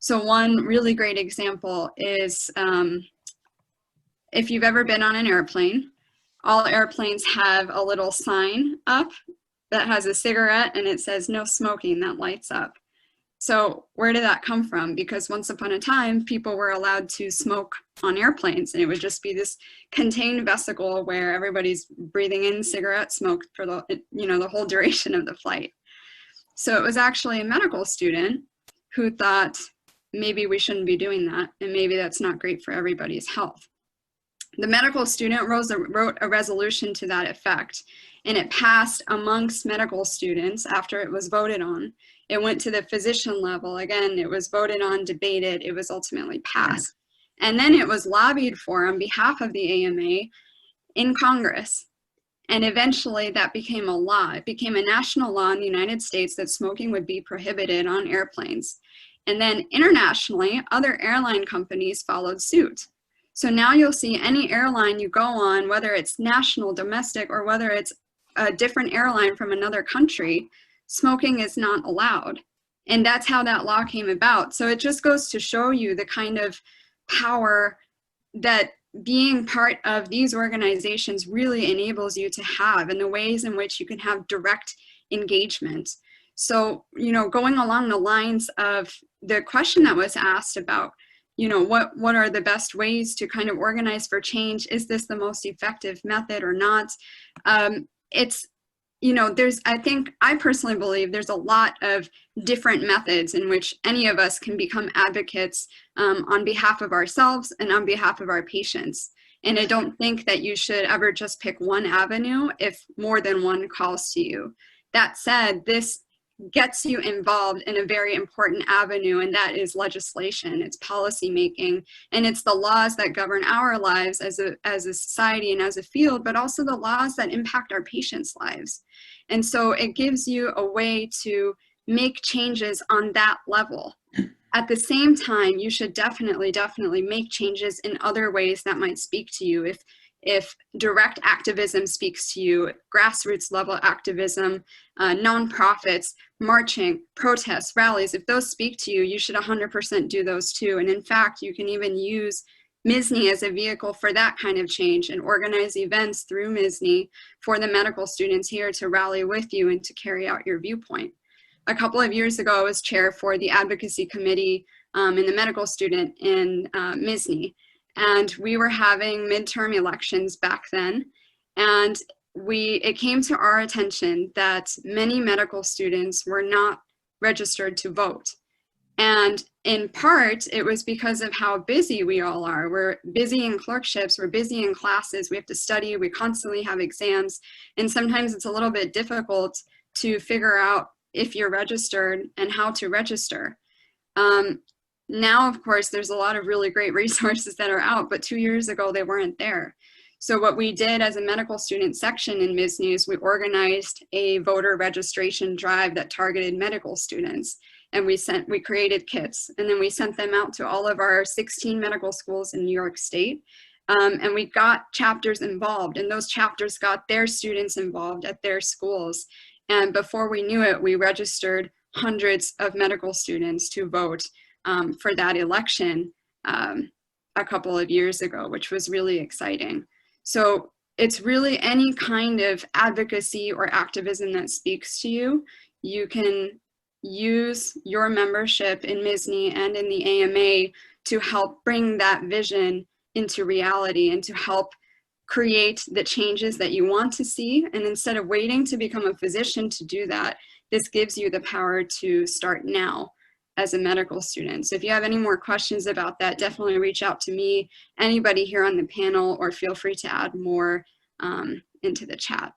So one really great example is if you've ever been on an airplane, all airplanes have a little sign up that has a cigarette and it says no smoking, that lights up. So where did that come from? Because once upon a time, people were allowed to smoke on airplanes, and it would just be this contained vesicle where everybody's breathing in cigarette smoke for the, the whole duration of the flight. So it was actually a medical student who thought maybe we shouldn't be doing that, and maybe that's not great for everybody's health. The medical student wrote a resolution to that effect, and it passed amongst medical students after it was voted on. It went to the physician level. Again, it was voted on, debated, it was ultimately passed. And then it was lobbied for on behalf of the AMA in Congress. And eventually that became a law. It became a national law in the United States that smoking would be prohibited on airplanes. And then internationally, other airline companies followed suit. So now you'll see any airline you go on, whether it's national, domestic, or whether it's a different airline from another country, smoking is not allowed. And that's how that law came about. So it just goes to show you the kind of power that being part of these organizations really enables you to have, and the ways in which you can have direct engagement. So, going along the lines of the question that was asked about, what are the best ways to kind of organize for change? Is this the most effective method or not? I personally believe there's a lot of different methods in which any of us can become advocates on behalf of ourselves and on behalf of our patients. And I don't think that you should ever just pick one avenue if more than one calls to you. That said, this gets you involved in a very important avenue, and that is legislation. It's policy making, and it's the laws that govern our lives as a society and as a field, but also the laws that impact our patients' lives. And so it gives you a way to make changes on that level. At the same time, you should definitely make changes in other ways that might speak to you. If direct activism speaks to you, grassroots level activism, nonprofits, marching, protests, rallies, if those speak to you, you should 100% do those too. And in fact, you can even use MSSNY as a vehicle for that kind of change and organize events through MSSNY for the medical students here to rally with you and to carry out your viewpoint. A couple of years ago, I was chair for the advocacy committee in the medical student in MSSNY. And we were having midterm elections back then, and it came to our attention that many medical students were not registered to vote. And in part, it was because of how busy we all are. We're busy in clerkships, we're busy in classes, we have to study, we constantly have exams, and sometimes it's a little bit difficult to figure out if you're registered and how to register. Now, of course, there's a lot of really great resources that are out, but 2 years ago, they weren't there. So what we did as a medical student section in MSSNY is we organized a voter registration drive that targeted medical students. And we created kits, and then we sent them out to all of our 16 medical schools in New York State. And we got chapters involved, and those chapters got their students involved at their schools. And before we knew it, we registered hundreds of medical students to vote for that election a couple of years ago, which was really exciting. So it's really any kind of advocacy or activism that speaks to you. You can use your membership in MSSNY and in the AMA to help bring that vision into reality and to help create the changes that you want to see. And instead of waiting to become a physician to do that, this gives you the power to start now as a medical student. So if you have any more questions about that, definitely reach out to me, anybody here on the panel, or feel free to add more into the chat.